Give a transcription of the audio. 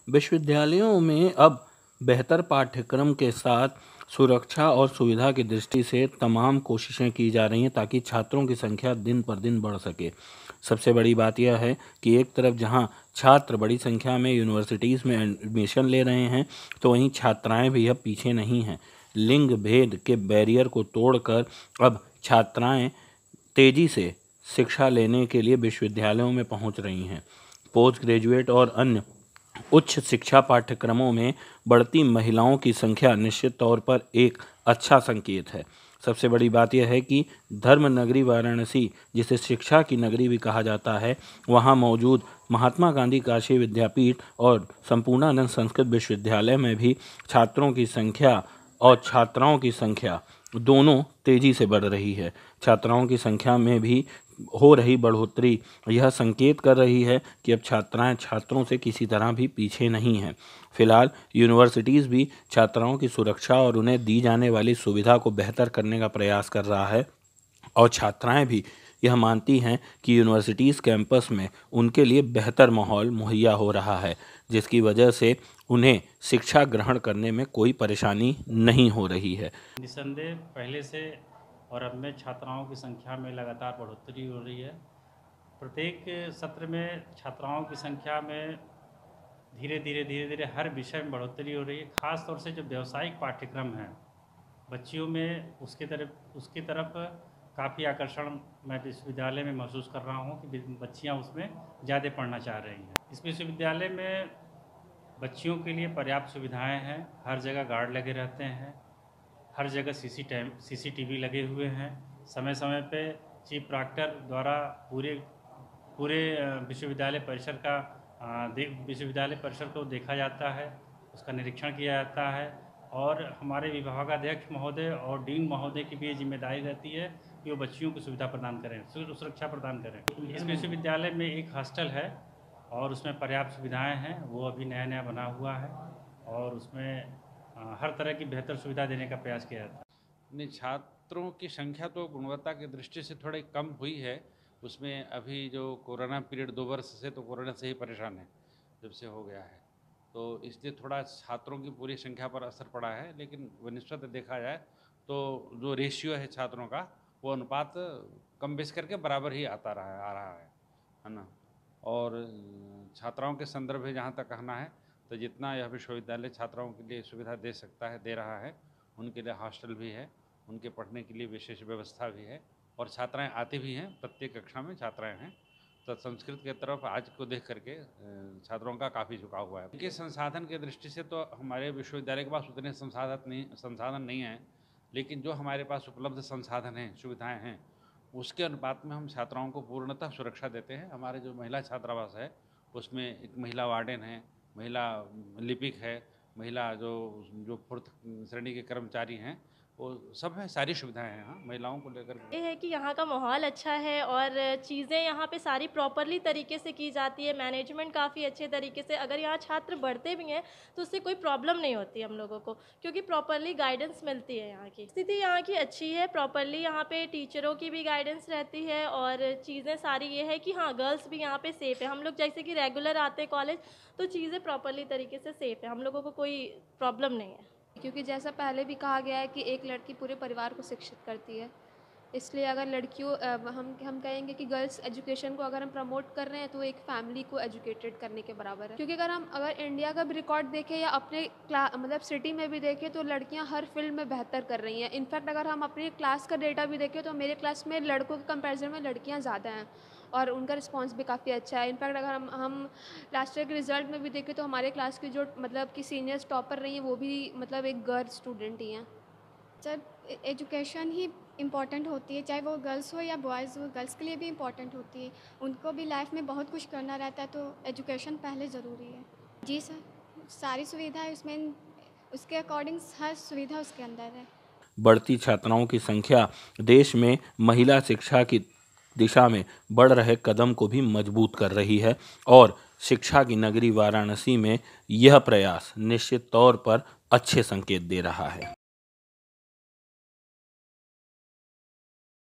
विश्वविद्यालयों में अब बेहतर पाठ्यक्रम के साथ सुरक्षा और सुविधा की दृष्टि से तमाम कोशिशें की जा रही हैं ताकि छात्रों की संख्या दिन पर दिन बढ़ सके। सबसे बड़ी बात यह है कि एक तरफ जहां छात्र बड़ी संख्या में यूनिवर्सिटीज़ में एडमिशन ले रहे हैं, तो वहीं छात्राएं भी अब पीछे नहीं हैं। लिंग भेद के बैरियर को तोड़कर अब छात्राएं तेज़ी से शिक्षा लेने के लिए विश्वविद्यालयों में पहुंच रही हैं। पोस्ट ग्रेजुएट और अन्य उच्च शिक्षा पाठ्यक्रमों में बढ़ती महिलाओं की संख्या निश्चित तौर पर एक अच्छा संकेत है। सबसे बड़ी बात यह है कि धर्म नगरी वाराणसी, जिसे शिक्षा की नगरी भी कहा जाता है, वहां मौजूद महात्मा गांधी काशी विद्यापीठ और संपूर्णानंद संस्कृत विश्वविद्यालय में भी छात्रों की संख्या और छात्राओं की संख्या दोनों तेज़ी से बढ़ रही है। छात्राओं की संख्या में भी हो रही बढ़ोतरी यह संकेत कर रही है कि अब छात्राएं छात्रों से किसी तरह भी पीछे नहीं हैं। फिलहाल यूनिवर्सिटीज़ भी छात्राओं की सुरक्षा और उन्हें दी जाने वाली सुविधा को बेहतर करने का प्रयास कर रहा है और छात्राएं भी यह मानती हैं कि यूनिवर्सिटीज़ कैंपस में उनके लिए बेहतर माहौल मुहैया हो रहा है, जिसकी वजह से उन्हें शिक्षा ग्रहण करने में कोई परेशानी नहीं हो रही है। निस्संदेह पहले से और अब में छात्राओं की संख्या में लगातार बढ़ोतरी हो रही है। प्रत्येक सत्र में छात्राओं की संख्या में धीरे धीरे हर विषय में बढ़ोतरी हो रही है। ख़ास तौर से जो व्यावसायिक पाठ्यक्रम हैं बच्चियों में उसकी तरफ काफ़ी आकर्षण मैं विश्वविद्यालय में महसूस कर रहा हूँ कि बच्चियाँ उसमें ज़्यादा पढ़ना चाह रही हैं। इस विश्वविद्यालय में बच्चियों के लिए पर्याप्त सुविधाएं हैं। हर जगह गार्ड लगे रहते हैं, हर जगह सीसीटीवी लगे हुए हैं। समय समय पे चीफ प्रॉक्टर द्वारा पूरे विश्वविद्यालय परिसर को देखा जाता है, उसका निरीक्षण किया जाता है और हमारे विभागाध्यक्ष महोदय और डीन महोदय की भी ये जिम्मेदारी रहती है कि वो बच्चियों को सुविधा प्रदान करें, सुरक्षा प्रदान करें। इस विश्वविद्यालय में एक हॉस्टल है और उसमें पर्याप्त सुविधाएं हैं। वो अभी नया बना हुआ है और उसमें हर तरह की बेहतर सुविधा देने का प्रयास किया जाता है। नहीं, छात्रों की संख्या तो गुणवत्ता की दृष्टि से थोड़ी कम हुई है। उसमें अभी जो कोरोना पीरियड 2 वर्ष से तो कोरोना से ही परेशान है, जब से हो गया है, तो इसलिए थोड़ा छात्रों की पूरी संख्या पर असर पड़ा है। लेकिन वनिष्ठत देखा जाए तो जो रेशियो है छात्रों का, वो अनुपात कम बेश करके बराबर ही आ रहा है ना। और छात्राओं के संदर्भ में जहाँ तक कहना है, तो जितना यह विश्वविद्यालय छात्राओं के लिए सुविधा दे सकता है, दे रहा है। उनके लिए हॉस्टल भी है, उनके पढ़ने के लिए विशेष व्यवस्था भी है और छात्राएं आती भी हैं। प्रत्येक कक्षा में छात्राएं हैं, तो संस्कृत की तरफ आज को देख करके छात्रों का काफ़ी झुकाव हुआ है। इनके संसाधन की दृष्टि से तो हमारे विश्वविद्यालय के पास उतने संसाधन नहीं हैं, लेकिन जो हमारे पास उपलब्ध संसाधन हैं, सुविधाएँ हैं, उसके अनुपात में हम छात्राओं को पूर्णतः सुरक्षा देते हैं। हमारे जो महिला छात्रावास है उसमें एक महिला वार्डन है, महिला लिपिक है, महिला जो 4th श्रेणी के कर्मचारी हैं, वो सब है, सारी सुविधाएं हैं। हाँ, महिलाओं को लेकर ये है कि यहाँ का माहौल अच्छा है और चीज़ें यहाँ पे सारी प्रॉपरली तरीके से की जाती है। मैनेजमेंट काफ़ी अच्छे तरीके से, अगर यहाँ छात्र बढ़ते भी हैं तो उससे कोई प्रॉब्लम नहीं होती हम लोगों को, क्योंकि प्रॉपरली गाइडेंस मिलती है। यहाँ की स्थिति यहाँ की अच्छी है, प्रॉपरली यहाँ पे टीचरों की भी गाइडेंस रहती है और चीज़ें सारी ये है कि हाँ, गर्ल्स भी यहाँ पे सेफ़ है। हम लोग जैसे कि रेगुलर आते हैं कॉलेज, तो चीज़ें प्रॉपरली तरीके से सेफ़ है, हम लोगों को कोई प्रॉब्लम नहीं है। क्योंकि जैसा पहले भी कहा गया है कि एक लड़की पूरे परिवार को शिक्षित करती है, इसलिए अगर लड़कियों हम कहेंगे कि गर्ल्स एजुकेशन को अगर हम प्रमोट कर रहे हैं तो एक फैमिली को एजुकेटेड करने के बराबर है। क्योंकि अगर इंडिया का भी रिकॉर्ड देखें या अपने मतलब सिटी में भी देखें तो लड़कियां हर फील्ड में बेहतर कर रही हैं। इनफैक्ट अगर हम अपनी क्लास का डेटा भी देखें तो मेरे क्लास में लड़कों के कंपेरिजन में लड़कियाँ ज़्यादा हैं और उनका रिस्पांस भी काफ़ी अच्छा है। इनफैक्ट अगर हम लास्ट ईयर के रिजल्ट में भी देखें तो हमारे क्लास की जो मतलब कि सीनियर्स टॉपर रही हैं वो भी मतलब एक गर्ल स्टूडेंट ही हैं। जब एजुकेशन ही इम्पॉर्टेंट होती है, चाहे वो गर्ल्स हो या बॉयज़ हो, गर्ल्स के लिए भी इम्पॉर्टेंट होती है। उनको भी लाइफ में बहुत कुछ करना रहता है, तो एजुकेशन पहले ज़रूरी है। जी सर, सारी सुविधाएं उसमें, उसके अकॉर्डिंग हर सुविधा उसके अंदर है। बढ़ती छात्राओं की संख्या देश में महिला शिक्षा की दिशा में बढ़ रहे कदम को भी मजबूत कर रही है और शिक्षा की नगरी वाराणसी में यह प्रयास निश्चित तौर पर अच्छे संकेत दे रहा है।